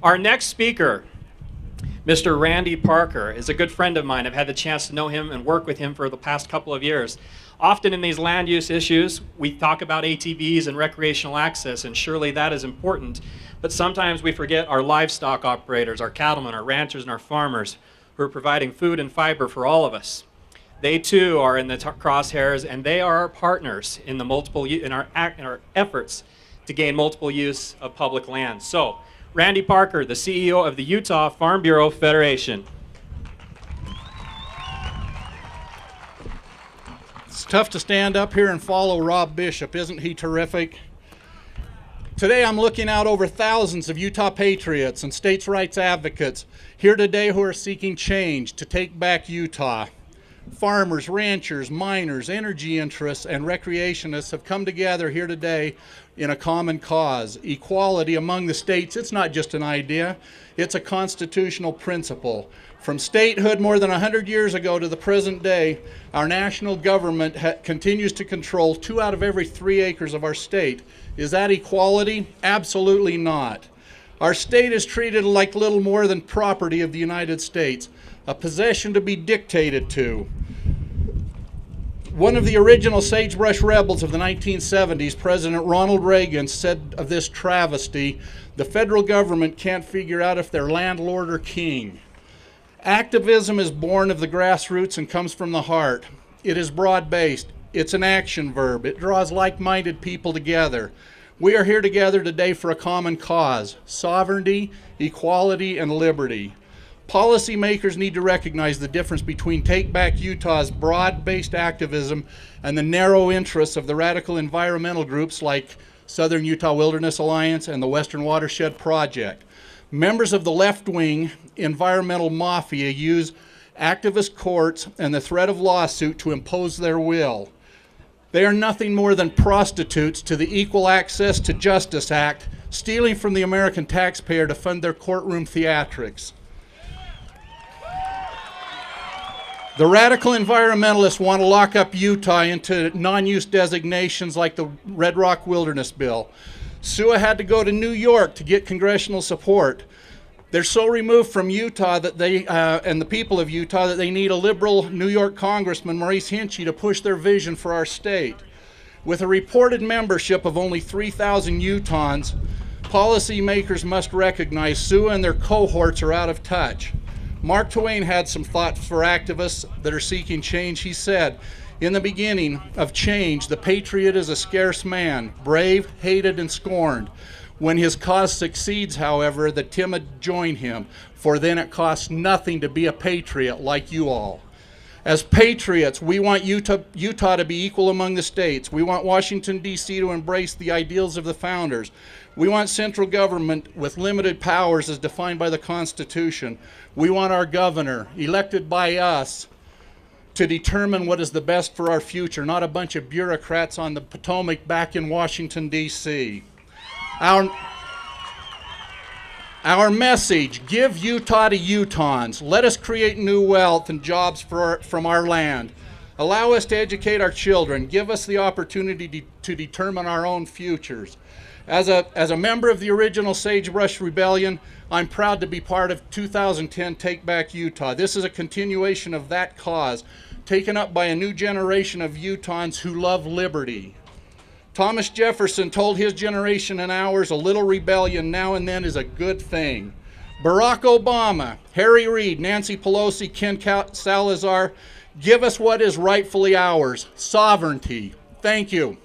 Our next speaker, Mr. Randy Parker, is a good friend of mine. I've had the chance to know him and work with him for the past couple of years. Often in these land use issues, we talk about ATVs and recreational access, and surely that is important. But sometimes we forget our livestock operators, our cattlemen, our ranchers, and our farmers who are providing food and fiber for all of us. They too are in the crosshairs, and they are our partners in our efforts to gain multiple use of public land. So, Randy Parker, the CEO of the Utah Farm Bureau Federation. It's tough to stand up here and follow Rob Bishop. Isn't he terrific? Today I'm looking out over thousands of Utah patriots and states' rights advocates here today who are seeking change to take back Utah. Farmers, ranchers, miners, energy interests, and recreationists have come together here today in a common cause. Equality among the states, it's not just an idea, it's a constitutional principle. From statehood more than 100 years ago to the present day, our national government continues to control 2 out of every 3 acres of our state. Is that equality? Absolutely not. Our state is treated like little more than property of the United States, a possession to be dictated to. One of the original sagebrush rebels of the 1970s, President Ronald Reagan, said of this travesty, the federal government can't figure out if they're landlord or king. Activism is born of the grassroots and comes from the heart. It is broad-based. It's an action verb. It draws like-minded people together. We are here together today for a common cause: sovereignty, equality, and liberty. Policymakers need to recognize the difference between Take Back Utah's broad-based activism and the narrow interests of the radical environmental groups like Southern Utah Wilderness Alliance and the Western Watershed Project. Members of the left-wing environmental mafia use activist courts and the threat of lawsuit to impose their will. They are nothing more than prostitutes to the Equal Access to Justice Act, stealing from the American taxpayer to fund their courtroom theatrics. The radical environmentalists want to lock up Utah into non-use designations like the Red Rock Wilderness Bill. SUA had to go to New York to get congressional support. They're so removed from Utah that and the people of Utah that they need a liberal New York Congressman, Maurice Hinchey, to push their vision for our state. With a reported membership of only 3,000 Utahns, policymakers must recognize SUA and their cohorts are out of touch. Mark Twain had some thoughts for activists that are seeking change. He said, "In the beginning of change, the patriot is a scarce man, brave, hated, and scorned. When his cause succeeds, however, the timid join him, for then it costs nothing to be a patriot like you all." As patriots, we want Utah to be equal among the states. We want Washington, D.C. to embrace the ideals of the founders. We want central government with limited powers as defined by the Constitution. We want our governor, elected by us, to determine what is the best for our future, not a bunch of bureaucrats on the Potomac back in Washington, D.C. Our message: give Utah to Utahns. Let us create new wealth and jobs from our land. Allow us to educate our children. Give us the opportunity to determine our own futures. As a member of the original Sagebrush Rebellion, I'm proud to be part of 2010 Take Back Utah. This is a continuation of that cause, taken up by a new generation of Utahns who love liberty. Thomas Jefferson told his generation and ours, a little rebellion now and then is a good thing. Barack Obama, Harry Reid, Nancy Pelosi, Ken Salazar, give us what is rightfully ours: sovereignty. Thank you.